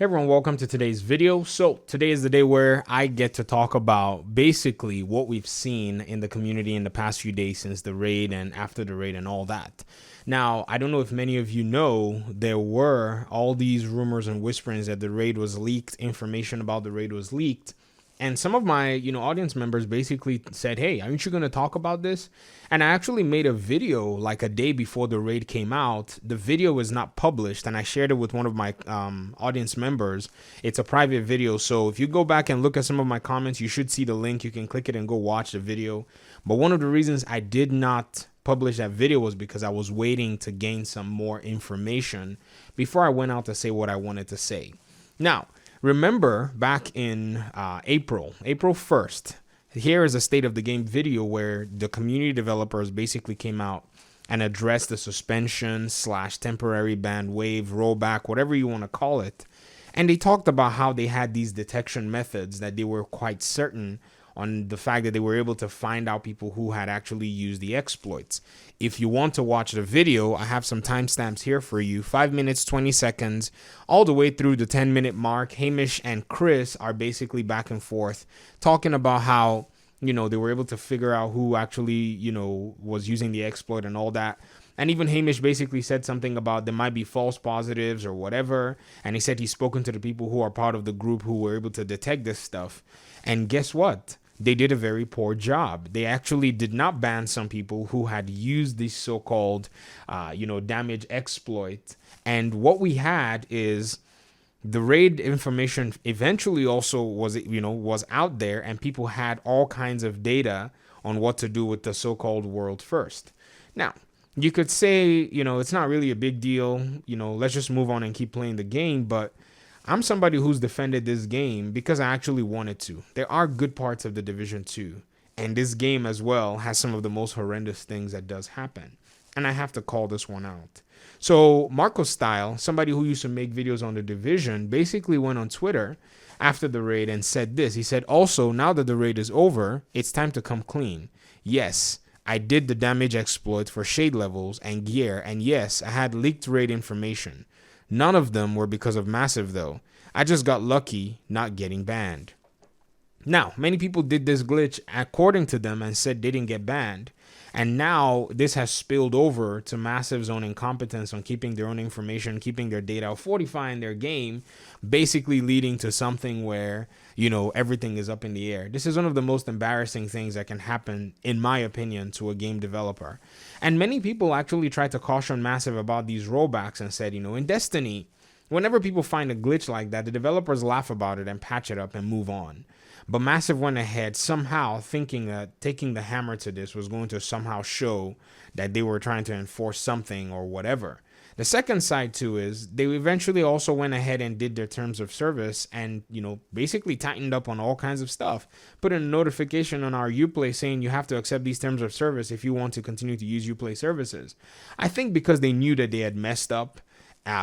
Hey everyone, welcome to today's video. So today is the day where I get to talk about basically what we've seen in the community in the past few days since the raid and after the raid and all that. Now, I don't know if many of you know, there were all these rumors and whisperings that the raid was leaked, information about the raid was leaked. And some of my, audience members basically said, hey, aren't you going to talk about this? And I actually made a video like a day before the raid came out. The video was not published, and I shared it with one of my audience members. It's a private video, so if you go back and look at some of my comments, you should see the link. You can click it and go watch the video. But one of the reasons I did not publish that video was because I was waiting to gain some more information before I went out to say what I wanted to say. Now, remember back in April 1st, here is a state of the game video where the community developers basically came out and addressed the suspension / temporary ban wave, rollback, whatever you want to call it. And they talked about how they had these detection methods that they were quite certain on the fact that they were able to find out people who had actually used the exploits. If you want to watch the video, I have some timestamps here for you. 5 minutes, 20 seconds, all the way through the 10-minute mark. Hamish and Chris are basically back and forth talking about how, they were able to figure out who actually, was using the exploit and all that. And even Hamish basically said something about there might be false positives or whatever. And he said he's spoken to the people who are part of the group who were able to detect this stuff. And guess what? They did a very poor job. They actually did not ban some people who had used this so-called, damage exploit. And what we had is the raid information eventually also was out there, and people had all kinds of data on what to do with the so-called world first. Now, you could say, it's not really a big deal. Let's just move on and keep playing the game. But I'm somebody who's defended this game because I actually wanted to. There are good parts of the Division 2, and this game as well has some of the most horrendous things that does happen. And I have to call this one out. So Marco Style, somebody who used to make videos on the Division, basically went on Twitter after the raid and said this. He said, also, now that the raid is over, it's time to come clean. Yes, I did the damage exploit for shade levels and gear, and yes, I had leaked raid information. None of them were because of Massive, though. I just got lucky not getting banned. Now, many people did this glitch according to them and said they didn't get banned. And now this has spilled over to Massive's own incompetence on keeping their own information, keeping their data, fortifying their game, basically leading to something where, everything is up in the air. This is one of the most embarrassing things that can happen, in my opinion, to a game developer. And many people actually tried to caution Massive about these rollbacks and said, in Destiny, whenever people find a glitch like that, the developers laugh about it and patch it up and move on. But Massive went ahead somehow thinking that taking the hammer to this was going to somehow show that they were trying to enforce something or whatever. The second side too is they eventually also went ahead and did their terms of service and, basically tightened up on all kinds of stuff. Put in a notification on our Uplay saying you have to accept these terms of service if you want to continue to use Uplay services. I think because they knew that they had messed up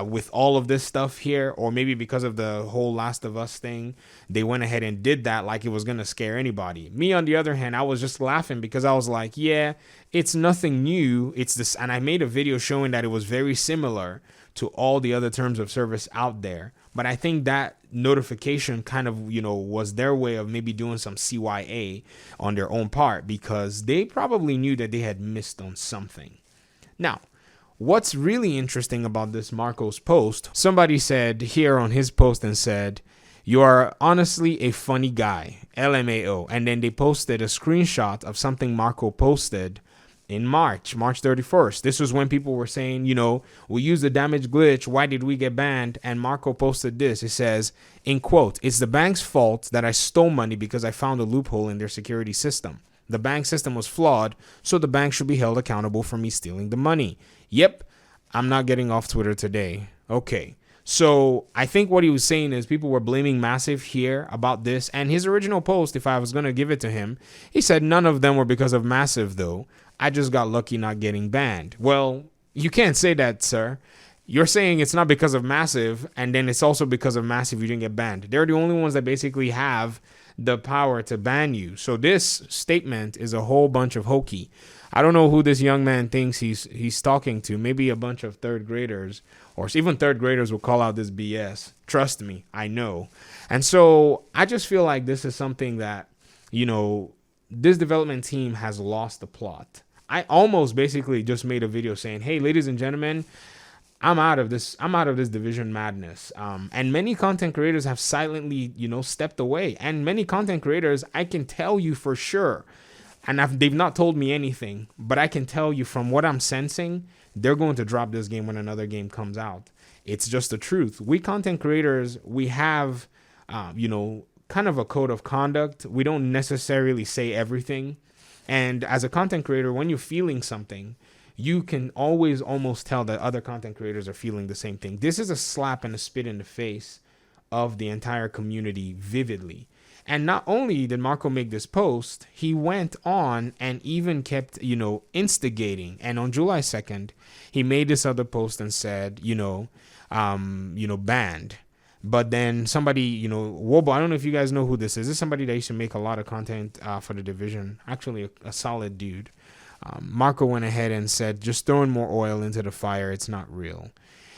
with all of this stuff here, or maybe because of the whole Last of Us thing, they went ahead and did that like it was going to scare anybody. Me, on the other hand, I was just laughing because I was like, yeah, it's nothing new. It's this. And I made a video showing that it was very similar to all the other terms of service out there. But I think that notification kind of, was their way of maybe doing some CYA on their own part because they probably knew that they had missed on something. Now, what's really interesting about this Marco's post, somebody said here on his post and said, you are honestly a funny guy, LMAO. And then they posted a screenshot of something Marco posted in March 31st. This was when people were saying, we used the damage glitch. Why did we get banned? And Marco posted this. It says, in quote, it's the bank's fault that I stole money because I found a loophole in their security system. The bank system was flawed, so the bank should be held accountable for me stealing the money. Yep, I'm not getting off Twitter today. Okay, so I think what he was saying is people were blaming Massive here about this. And his original post, if I was going to give it to him, he said none of them were because of Massive, though. I just got lucky not getting banned. Well, you can't say that, sir. You're saying it's not because of Massive, and then it's also because of Massive you didn't get banned. They're the only ones that basically have the power to ban you. So this statement is a whole bunch of hokey. I don't know who this young man thinks he's talking to. Maybe a bunch of third graders, or even third graders will call out this BS. Trust me, I know. And so I just feel like this is something that, this development team has lost the plot. I almost basically just made a video saying, hey, ladies and gentlemen, I'm out of this division madness. And many content creators have silently, stepped away. And many content creators, I can tell you for sure, and they've not told me anything, but I can tell you from what I'm sensing, they're going to drop this game when another game comes out. It's just the truth. We content creators, we have, kind of a code of conduct. We don't necessarily say everything. And as a content creator, when you're feeling something, you can always almost tell that other content creators are feeling the same thing. This is a slap and a spit in the face of the entire community vividly. And not only did Marco make this post, he went on and even kept, instigating. And on July 2nd, he made this other post and said, banned. But then somebody, Wobo, I don't know if you guys know who this is. This is somebody that used to make a lot of content for the division. Actually, a solid dude. Marco went ahead and said, just throwing more oil into the fire. It's not real.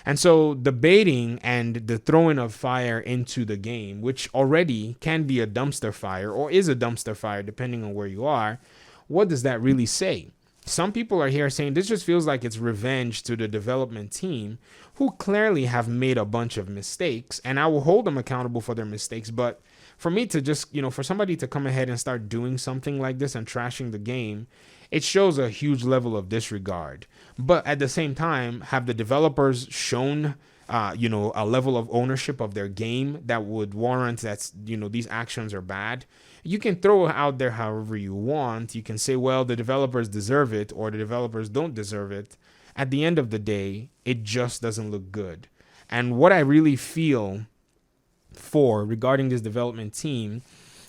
And so the baiting and the throwing of fire into the game, which already can be a dumpster fire or is a dumpster fire, depending on where you are, what does that really say? Some people are here saying this just feels like it's revenge to the development team who clearly have made a bunch of mistakes, and I will hold them accountable for their mistakes. But for me to just, for somebody to come ahead and start doing something like this and trashing the game, it shows a huge level of disregard. But at the same time, have the developers shown, a level of ownership of their game that would warrant that, these actions are bad? You can throw it out there however you want. You can say, well, the developers deserve it or the developers don't deserve it. At the end of the day, it just doesn't look good. And what I really feel for regarding this development team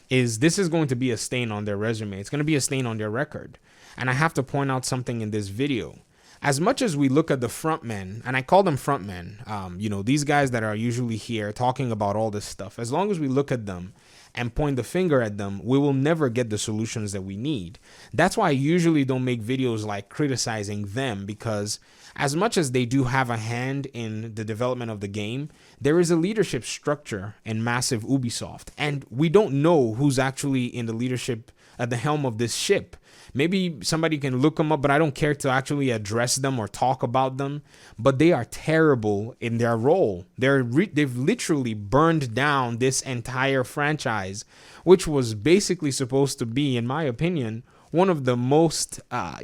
is this is going to be a stain on their resume. It's going to be a stain on their record. And I have to point out something in this video. As much as we look at the frontmen, and I call them frontmen, these guys that are usually here talking about all this stuff, as long as we look at them and point the finger at them, we will never get the solutions that we need. That's why I usually don't make videos like criticizing them, because as much as they do have a hand in the development of the game, there is a leadership structure in massive Ubisoft, and we don't know who's actually in the leadership at the helm of this ship. Maybe somebody can look them up, but I don't care to actually address them or talk about them. But they are terrible in their role. They've literally burned down this entire franchise, which was basically supposed to be, in my opinion, one of the most, I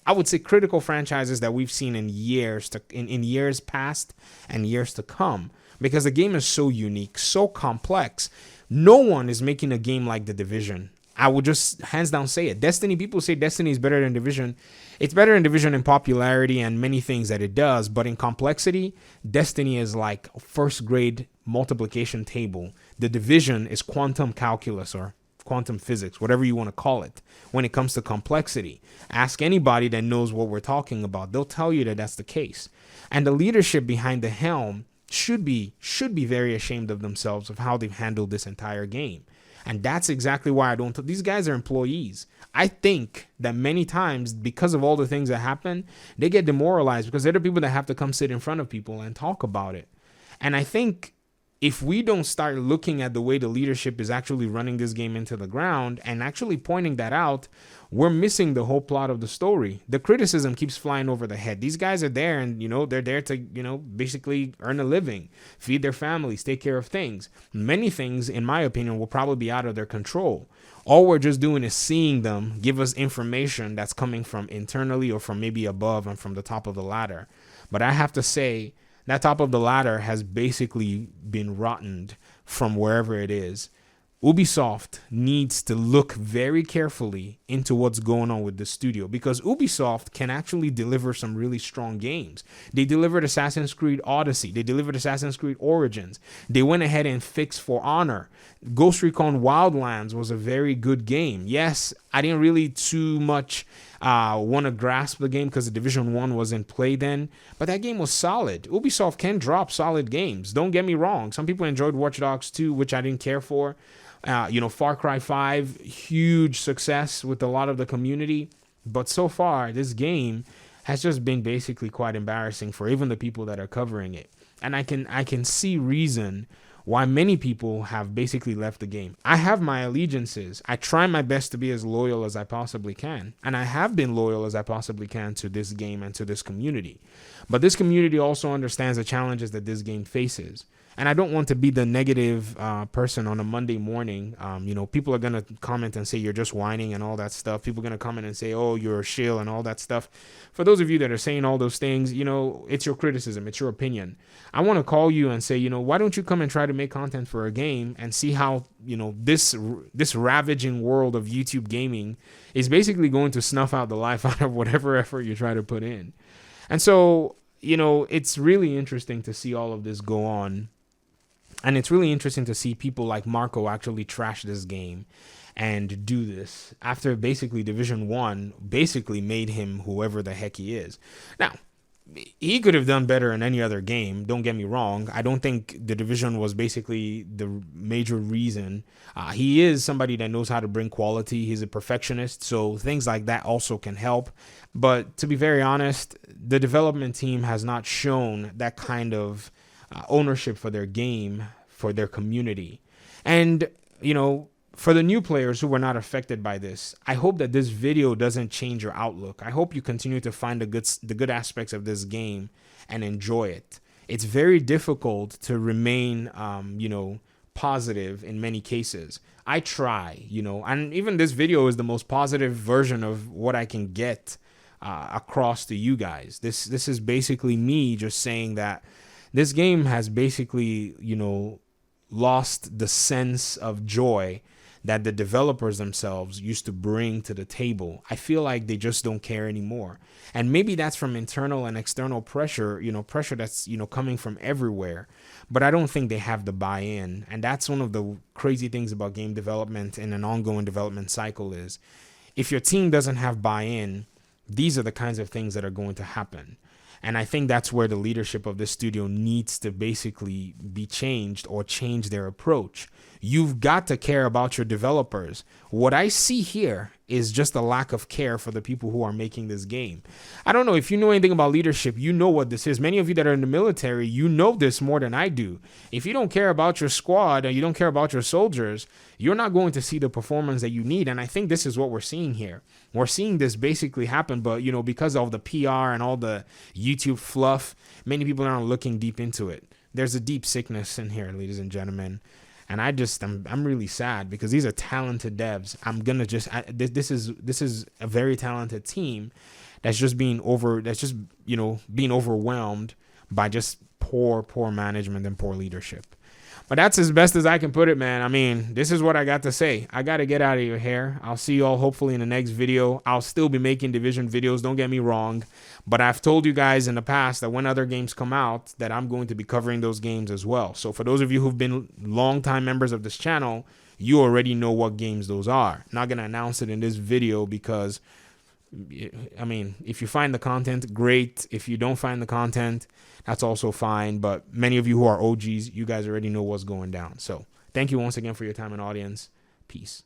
would say critical franchises that we've seen in years in years past and years to come. Because the game is so unique, so complex. No one is making a game like The Division. I would just hands down say it. Destiny, people say Destiny is better than Division. It's better than Division in popularity and many things that it does, but in complexity, Destiny is like first grade multiplication table. The Division is quantum calculus or quantum physics, whatever you want to call it, when it comes to complexity. Ask anybody that knows what we're talking about. They'll tell you that that's the case. And the leadership behind the helm should be very ashamed of themselves of how they've handled this entire game. And that's exactly why I don't. These guys are employees. I think that many times, because of all the things that happen, they get demoralized because they're the people that have to come sit in front of people and talk about it. And I think if we don't start looking at the way the leadership is actually running this game into the ground and actually pointing that out, we're missing the whole plot of the story. The criticism keeps flying over the head. These guys are there and, they're there to, basically earn a living, feed their families, take care of things. Many things, in my opinion, will probably be out of their control. All we're just doing is seeing them give us information that's coming from internally or from maybe above and from the top of the ladder. But I have to say, that top of the ladder has basically been rottened from wherever it is. Ubisoft needs to look very carefully into what's going on with the studio, because Ubisoft can actually deliver some really strong games. They delivered Assassin's Creed Odyssey. They delivered Assassin's Creed Origins. They went ahead and fixed For Honor. Ghost Recon Wildlands was a very good game. Yes, I didn't really too much want to grasp the game because the Division 1 was in play then, but that game was solid. Ubisoft can drop solid games. Don't get me wrong. Some people enjoyed Watch Dogs 2, which I didn't care for. Far Cry 5, huge success with a lot of the community. But so far, this game has just been basically quite embarrassing for even the people that are covering it. And I can see reason why many people have basically left the game. I have my allegiances. I try my best to be as loyal as I possibly can. And I have been loyal as I possibly can to this game and to this community. But this community also understands the challenges that this game faces. And I don't want to be the negative person on a Monday morning. People are going to comment and say you're just whining and all that stuff. People are going to comment and say, oh, you're a shill and all that stuff. For those of you that are saying all those things, it's your criticism. It's your opinion. I want to call you and say, why don't you come and try to make content for a game and see how, this ravaging world of YouTube gaming is basically going to snuff out the life out of whatever effort you try to put in. And so, it's really interesting to see all of this go on. And it's really interesting to see people like Marco actually trash this game and do this after basically Division 1 basically made him whoever the heck he is. Now, he could have done better in any other game. Don't get me wrong. I don't think the Division was basically the major reason. He is somebody that knows how to bring quality. He's a perfectionist, so things like that also can help. But to be very honest, the development team has not shown that kind of ownership for their game, for their community. And, for the new players who were not affected by this, I hope that this video doesn't change your outlook. I hope you continue to find the good aspects of this game and enjoy it. It's very difficult to remain, positive in many cases. I try, and even this video is the most positive version of what I can get across to you guys. This is basically me just saying that this game has basically, lost the sense of joy that the developers themselves used to bring to the table. I feel like they just don't care anymore. And maybe that's from internal and external pressure, pressure that's, coming from everywhere. But I don't think they have the buy-in. And that's one of the crazy things about game development and an ongoing development cycle is if your team doesn't have buy-in, these are the kinds of things that are going to happen. And I think that's where the leadership of this studio needs to basically be changed or change their approach. You've got to care about your developers. What I see here is just a lack of care for the people who are making this game. I don't know if you know anything about leadership, you know what this is. Many of you that are in the military, you know this more than I do. If you don't care about your squad and you don't care about your soldiers, you're not going to see the performance that you need. And I think this is what we're seeing here. We're seeing this basically happen, but because of the PR and all the YouTube fluff, many people aren't looking deep into it. There's a deep sickness in here, ladies and gentlemen. And I'm really sad because these are talented devs. This is a very talented team that's just being overwhelmed by just poor management and poor leadership. But that's as best as I can put it, man. I mean, this is what I got to say. I got to get out of your hair. I'll see you all hopefully in the next video. I'll still be making Division videos. Don't get me wrong. But I've told you guys in the past that when other games come out, that I'm going to be covering those games as well. So for those of you who've been longtime members of this channel, you already know what games those are. Not going to announce it in this video because, I mean, if you find the content, great. If you don't find the content, that's also fine. But many of you who are OGs, you guys already know what's going down. So thank you once again for your time and audience. Peace.